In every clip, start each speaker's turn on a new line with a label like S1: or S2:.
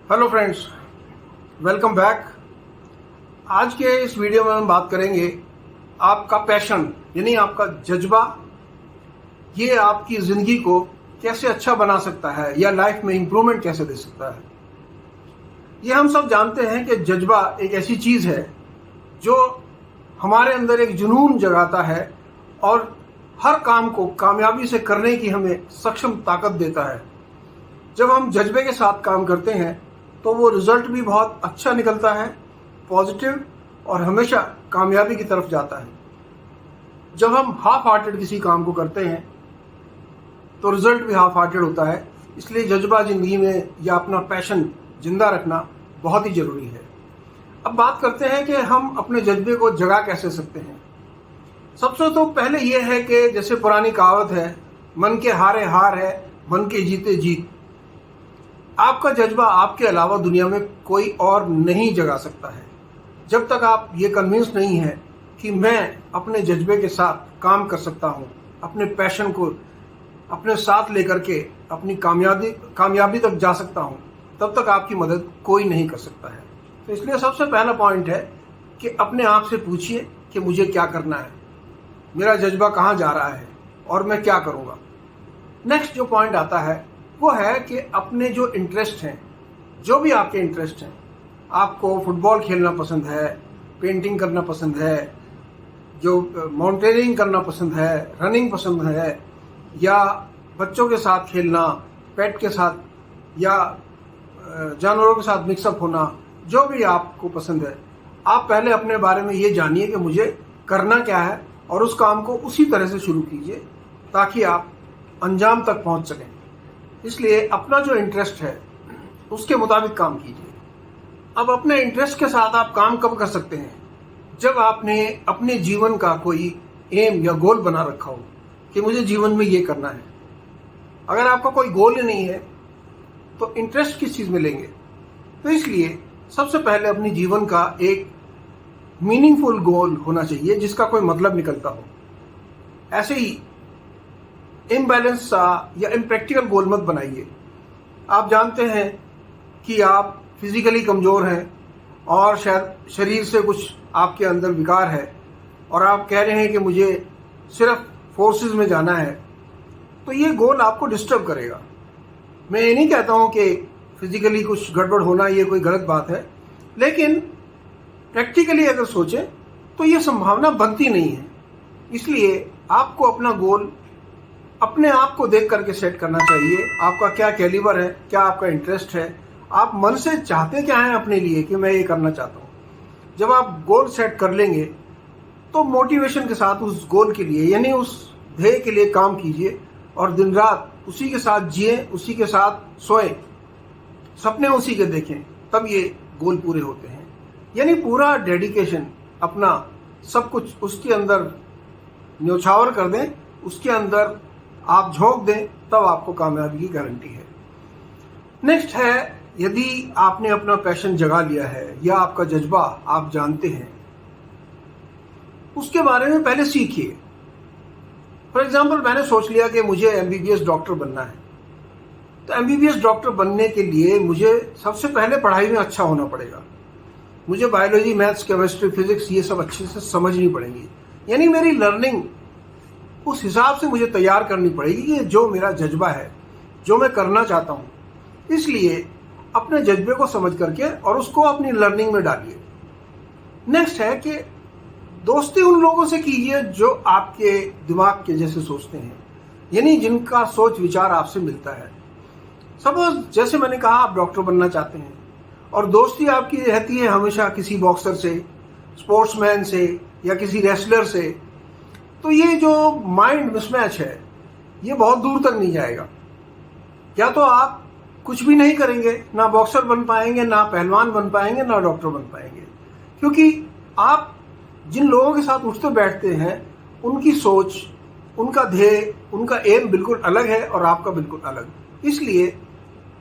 S1: Hello friends, welcome back. आज के इस वीडियो में हम बात करेंगे आपका पैशन यानी आपका जज्बा, ये आपकी ज़िंदगी को कैसे अच्छा बना सकता है या लाइफ में इम्प्रूवमेंट कैसे दे सकता है। ये हम सब जानते हैं कि जज्बा एक ऐसी चीज़ है जो हमारे अंदर एक जुनून जगाता है और हर काम को कामयाबी से करने की हमें सक्षम ताकत देता है। जब हम जज्बे के साथ काम करते हैं तो वो रिजल्ट भी बहुत अच्छा निकलता है, पॉजिटिव, और हमेशा कामयाबी की तरफ जाता है। जब हम हाफ हार्टेड किसी काम को करते हैं तो रिजल्ट भी हाफ हार्टेड होता है। इसलिए जज्बा ज़िंदगी में या अपना पैशन जिंदा रखना बहुत ही ज़रूरी है। अब बात करते हैं कि हम अपने जज्बे को जगा कैसे सकते हैं। सबसे तो पहले ये है कि जैसे पुरानी कहावत है, मन के हारे हार है, मन के जीते जीत। आपका जज्बा आपके अलावा दुनिया में कोई और नहीं जगा सकता है। जब तक आप ये कन्विंस नहीं है कि मैं अपने जज्बे के साथ काम कर सकता हूँ, अपने पैशन को अपने साथ लेकर के अपनी कामयाबी तक जा सकता हूँ, तब तक आपकी मदद कोई नहीं कर सकता है। तो इसलिए सबसे पहला पॉइंट है कि अपने आप से पूछिए कि मुझे क्या करना है, मेरा जज्बा कहाँ जा रहा है और मैं क्या करूँगा। नेक्स्ट जो पॉइंट आता है वो है कि अपने जो इंटरेस्ट हैं, जो भी आपके इंटरेस्ट हैं, आपको फुटबॉल खेलना पसंद है, पेंटिंग करना पसंद है, जो माउंटेनियरिंग करना पसंद है, रनिंग पसंद है, या बच्चों के साथ खेलना, पेट के साथ या जानवरों के साथ मिक्सअप होना, जो भी आपको पसंद है, आप पहले अपने बारे में ये जानिए कि मुझे करना क्या है और उस काम को उसी तरह से शुरू कीजिए ताकि आप अंजाम तक पहुंच सकें। इसलिए अपना जो इंटरेस्ट है उसके मुताबिक काम कीजिए। अब अपने इंटरेस्ट के साथ आप काम कब कर सकते हैं? जब आपने अपने जीवन का कोई एम या गोल बना रखा हो कि मुझे जीवन में ये करना है। अगर आपका कोई गोल ही नहीं है तो इंटरेस्ट किस चीज़ में लेंगे? तो इसलिए सबसे पहले अपनी जीवन का एक मीनिंगफुल गोल होना चाहिए जिसका कोई मतलब निकलता हो। ऐसे ही इम्बैलेंस सा या इम्प्रैक्टिकल गोल मत बनाइए। आप जानते हैं कि आप फिजिकली कमज़ोर हैं और शायद शरीर से कुछ आपके अंदर विकार है और आप कह रहे हैं कि मुझे सिर्फ फोर्सेस में जाना है, तो ये गोल आपको डिस्टर्ब करेगा। मैं ये नहीं कहता हूँ कि फिजिकली कुछ गड़बड़ होना ये कोई गलत बात है, लेकिन प्रैक्टिकली अगर सोचें तो ये संभावना बनती नहीं है। इसलिए आपको अपना गोल अपने आप को देख करके सेट करना चाहिए। आपका क्या कैलिबर है, क्या आपका इंटरेस्ट है, आप मन से चाहते क्या हैं अपने लिए कि मैं ये करना चाहता हूँ। जब आप गोल सेट कर लेंगे तो मोटिवेशन के साथ उस गोल के लिए यानी उस ध्येय के लिए काम कीजिए और दिन रात उसी के साथ जिए, उसी के साथ सोएं, सपने उसी के देखें, तब ये गोल पूरे होते हैं। यानी पूरा डेडिकेशन अपना सब कुछ उसके अंदर न्योछावर कर दें, उसके अंदर आप झोंक दें, तब आपको कामयाबी की गारंटी है। नेक्स्ट है, यदि आपने अपना पैशन जगा लिया है या आपका जज्बा आप जानते हैं, उसके बारे में पहले सीखिए। फॉर एग्जाम्पल, मैंने सोच लिया कि मुझे एमबीबीएस डॉक्टर बनना है, तो एमबीबीएस डॉक्टर बनने के लिए मुझे सबसे पहले पढ़ाई में अच्छा होना पड़ेगा। मुझे बायोलॉजी, मैथ्स, केमिस्ट्री, फिजिक्स ये सब अच्छे से समझनी पड़ेगी। यानी मेरी लर्निंग उस हिसाब से मुझे तैयार करनी पड़ेगी कि जो मेरा जज्बा है, जो मैं करना चाहता हूँ। इसलिए अपने जज्बे को समझ करके और उसको अपनी लर्निंग में डालिए। नेक्स्ट है कि दोस्ती उन लोगों से कीजिए जो आपके दिमाग के जैसे सोचते हैं, यानी जिनका सोच विचार आपसे मिलता है। सपोज जैसे मैंने कहा, आप डॉक्टर बनना चाहते हैं और दोस्ती आपकी रहती है हमेशा किसी बॉक्सर से, स्पोर्ट्समैन से या किसी रेसलर से, तो ये जो माइंड मिसमैच है ये बहुत दूर तक नहीं जाएगा। या तो आप कुछ भी नहीं करेंगे, ना बॉक्सर बन पाएंगे, ना पहलवान बन पाएंगे, ना डॉक्टर बन पाएंगे, क्योंकि आप जिन लोगों के साथ उठते बैठते हैं उनकी सोच, उनका ध्येय, उनका एम बिल्कुल अलग है और आपका बिल्कुल अलग। इसलिए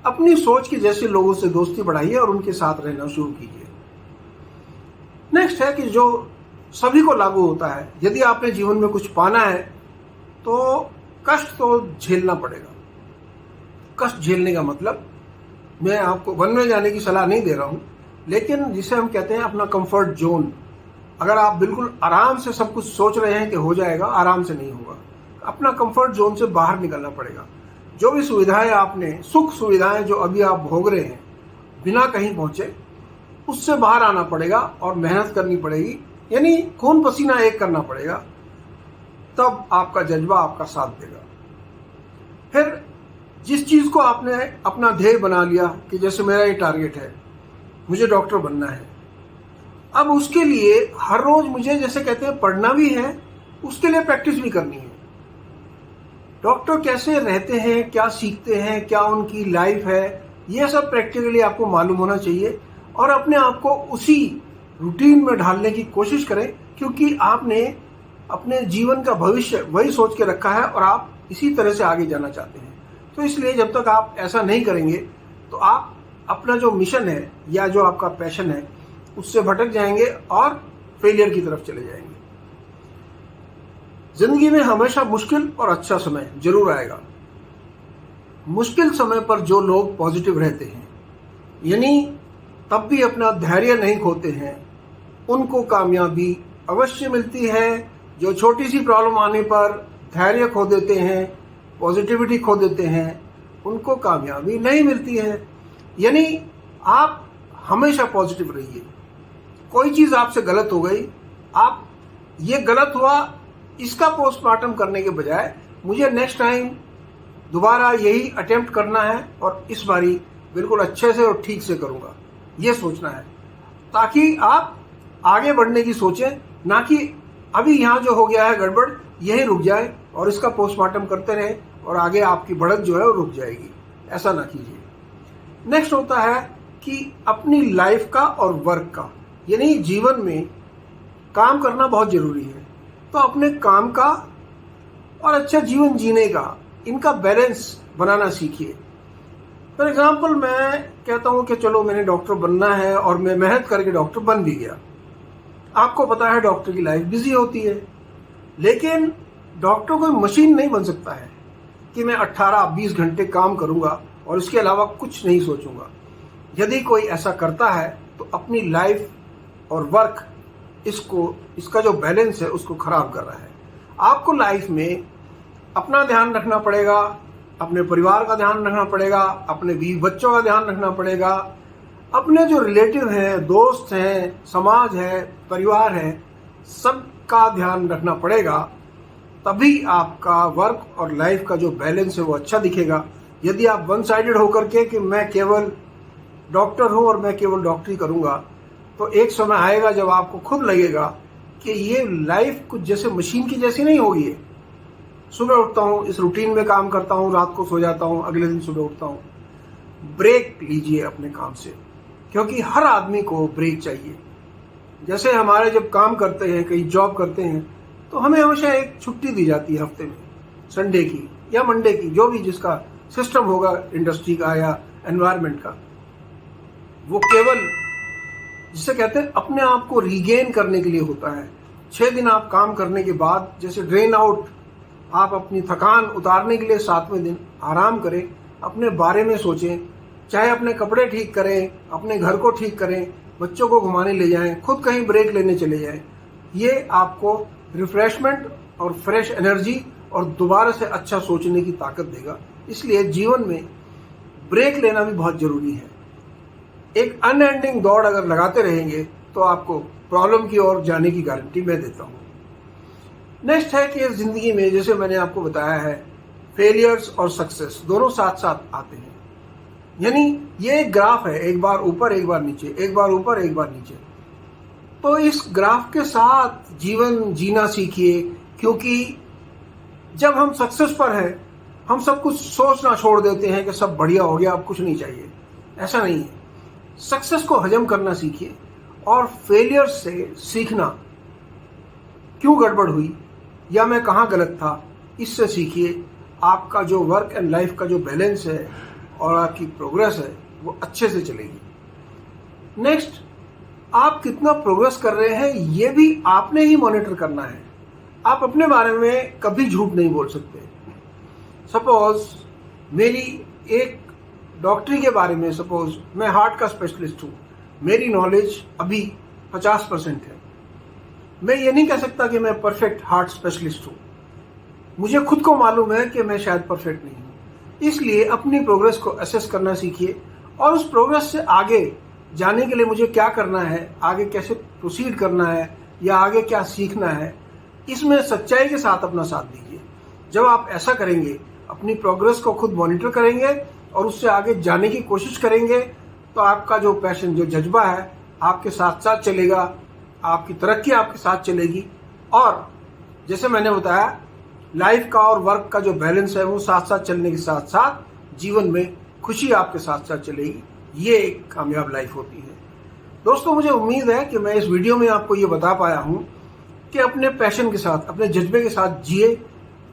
S1: अपनी सोच के जैसे लोगों से दोस्ती बढ़ाइए और उनके साथ रहना शुरू कीजिए। नेक्स्ट है कि जो सभी को लागू होता है, यदि आपने जीवन में कुछ पाना है तो कष्ट तो झेलना पड़ेगा। कष्ट झेलने का मतलब मैं आपको वन में जाने की सलाह नहीं दे रहा हूँ, लेकिन जिसे हम कहते हैं अपना कंफर्ट जोन, अगर आप बिल्कुल आराम से सब कुछ सोच रहे हैं कि हो जाएगा, आराम से नहीं होगा। अपना कंफर्ट जोन से बाहर निकलना पड़ेगा। जो भी सुविधाएं आपने, सुख सुविधाएं जो अभी आप भोग रहे हैं बिना कहीं पहुंचे, उससे बाहर आना पड़ेगा और मेहनत करनी पड़ेगी, यानी खून पसीना एक करना पड़ेगा। तब आपका जज्बा आपका साथ देगा। फिर जिस चीज को आपने अपना ध्येय बना लिया कि जैसे मेरा ये टारगेट है, मुझे डॉक्टर बनना है, अब उसके लिए हर रोज मुझे जैसे कहते हैं पढ़ना भी है, उसके लिए प्रैक्टिस भी करनी है। डॉक्टर कैसे रहते हैं, क्या सीखते हैं, क्या उनकी लाइफ है, ये सब प्रैक्टिकली आपको मालूम होना चाहिए और अपने आप को उसी रूटीन में ढालने की कोशिश करें, क्योंकि आपने अपने जीवन का भविष्य वही सोच के रखा है और आप इसी तरह से आगे जाना चाहते हैं। तो इसलिए जब तक आप ऐसा नहीं करेंगे तो आप अपना जो मिशन है या जो आपका पैशन है उससे भटक जाएंगे और फेलियर की तरफ चले जाएंगे। जिंदगी में हमेशा मुश्किल और अच्छा समय जरूर आएगा। मुश्किल समय पर जो लोग पॉजिटिव रहते हैं, यानी तब भी अपना धैर्य नहीं खोते हैं, उनको कामयाबी अवश्य मिलती है। जो छोटी सी प्रॉब्लम आने पर धैर्य खो देते हैं, पॉजिटिविटी खो देते हैं, उनको कामयाबी नहीं मिलती है। यानी आप हमेशा पॉजिटिव रहिए। कोई चीज आपसे गलत हो गई, आप ये गलत हुआ इसका पोस्टमार्टम करने के बजाय मुझे नेक्स्ट टाइम दोबारा यही अटेम्प्ट करना है और इस बारी बिल्कुल अच्छे से और ठीक से करूंगा, ये सोचना है, ताकि आप आगे बढ़ने की सोचें, ना कि अभी यहाँ जो हो गया है गड़बड़ यही रुक जाए और इसका पोस्टमार्टम करते रहे और आगे आपकी बढ़त जो है वो रुक जाएगी। ऐसा ना कीजिए। नेक्स्ट होता है कि अपनी लाइफ का और वर्क का, यानी जीवन में काम करना बहुत जरूरी है, तो अपने काम का और अच्छा जीवन जीने का, इनका बैलेंस बनाना सीखिए। फॉर एग्जाम्पल मैं कहता हूं कि चलो मैंने डॉक्टर बनना है और मैं मेहनत करके डॉक्टर बन भी गया। आपको पता है डॉक्टर की लाइफ बिजी होती है, लेकिन डॉक्टर कोई मशीन नहीं बन सकता है कि मैं 18-20 घंटे काम करूंगा और इसके अलावा कुछ नहीं सोचूंगा। यदि कोई ऐसा करता है तो अपनी लाइफ और वर्क, इसका जो बैलेंस है उसको खराब कर रहा है। आपको लाइफ में अपना ध्यान रखना पड़ेगा, अपने परिवार का ध्यान रखना पड़ेगा, अपने बीवी बच्चों का ध्यान रखना पड़ेगा, अपने जो रिलेटिव हैं, दोस्त हैं, समाज है, परिवार है, सबका ध्यान रखना पड़ेगा। तभी आपका वर्क और लाइफ का जो बैलेंस है वो अच्छा दिखेगा। यदि आप वन साइडेड होकर के कि मैं केवल डॉक्टर हूं और मैं केवल डॉक्टरी करूंगा, तो एक समय आएगा जब आपको खुद लगेगा कि ये लाइफ कुछ जैसे मशीन की जैसी नहीं होगी। सुबह उठता हूं, इस रूटीन में काम करता हूं, रात को सो जाता हूं, अगले दिन सुबह उठता हूं। ब्रेक लीजिए अपने काम से, क्योंकि हर आदमी को ब्रेक चाहिए। जैसे हमारे जब काम करते हैं, कहीं जॉब करते हैं, तो हमें हमेशा एक छुट्टी दी जाती है हफ्ते में, संडे की या मंडे की, जो भी जिसका सिस्टम होगा इंडस्ट्री का या एनवायरनमेंट का। वो केवल जिसे कहते हैं अपने आप को रीगेन करने के लिए होता है। 6 दिन आप काम करने के बाद जैसे ड्रेन आउट, आप अपनी थकान उतारने के लिए 7वें दिन आराम करें, अपने बारे में सोचें, चाहे अपने कपड़े ठीक करें, अपने घर को ठीक करें, बच्चों को घुमाने ले जाएं, खुद कहीं ब्रेक लेने चले जाएं। ये आपको रिफ्रेशमेंट और फ्रेश एनर्जी और दोबारा से अच्छा सोचने की ताकत देगा। इसलिए जीवन में ब्रेक लेना भी बहुत जरूरी है। एक अनएंडिंग दौड़ अगर लगाते रहेंगे तो आपको प्रॉब्लम की ओर जाने की गारंटी मैं देता हूं। नेक्स्ट है कि जिंदगी में जैसे मैंने आपको बताया है, फेलियर्स और सक्सेस दोनों साथ साथ आते हैं। यानी ये एक ग्राफ है, एक बार ऊपर एक बार नीचे, एक बार ऊपर एक बार नीचे। तो इस ग्राफ के साथ जीवन जीना सीखिए, क्योंकि जब हम सक्सेस पर हैं हम सब कुछ सोचना छोड़ देते हैं कि सब बढ़िया हो गया, अब कुछ नहीं चाहिए। ऐसा नहीं है। सक्सेस को हजम करना सीखिए और फेलियर से सीखना, क्यों गड़बड़ हुई या मैं कहाँ गलत था, इससे सीखिए। आपका जो वर्क एंड लाइफ का जो बैलेंस है और आपकी प्रोग्रेस है वो अच्छे से चलेगी। नेक्स्ट, आप कितना प्रोग्रेस कर रहे हैं ये भी आपने ही मॉनिटर करना है। आप अपने बारे में कभी झूठ नहीं बोल सकते। सपोज मेरी एक डॉक्टरी के बारे में, सपोज मैं हार्ट का स्पेशलिस्ट हूँ, मेरी नॉलेज अभी 50% है। मैं ये नहीं कह सकता कि मैं परफेक्ट हार्ट स्पेशलिस्ट हूँ। मुझे खुद को मालूम है कि मैं शायद परफेक्ट नहीं हूँ। इसलिए अपनी प्रोग्रेस को असेस करना सीखिए और उस प्रोग्रेस से आगे जाने के लिए मुझे क्या करना है, आगे कैसे प्रोसीड करना है या आगे क्या सीखना है, इसमें सच्चाई के साथ अपना साथ दीजिए। जब आप ऐसा करेंगे, अपनी प्रोग्रेस को खुद मॉनिटर करेंगे और उससे आगे जाने की कोशिश करेंगे, तो आपका जो पैशन, जो जज्बा है, आपके साथ साथ चलेगा, आपकी तरक्की आपके साथ चलेगी। और जैसे मैंने बताया, लाइफ का और वर्क का जो बैलेंस है वो साथ साथ चलने के साथ साथ जीवन में खुशी आपके साथ साथ चलेगी। ये एक कामयाब लाइफ होती है। दोस्तों, मुझे उम्मीद है कि मैं इस वीडियो में आपको ये बता पाया हूँ कि अपने पैशन के साथ, अपने जज्बे के साथ जिए,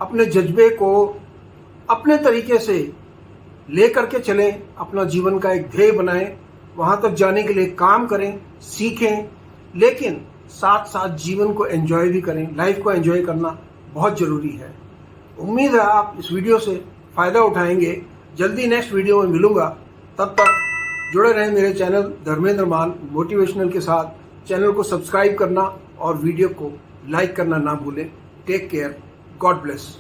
S1: अपने जज्बे को अपने तरीके से ले करके चलें, अपना जीवन का एक ध्येय बनाएं, वहां तक जाने के लिए काम करें, सीखें, लेकिन साथ साथ जीवन को एंजॉय भी करें। लाइफ को एंजॉय करना बहुत जरूरी है। उम्मीद है आप इस वीडियो से फायदा उठाएंगे। जल्दी नेक्स्ट वीडियो में मिलूंगा, तब तक जुड़े रहें मेरे चैनल धर्मेंद्र मान मोटिवेशनल के साथ। चैनल को सब्सक्राइब करना और वीडियो को लाइक करना ना भूलें। Take care, God bless.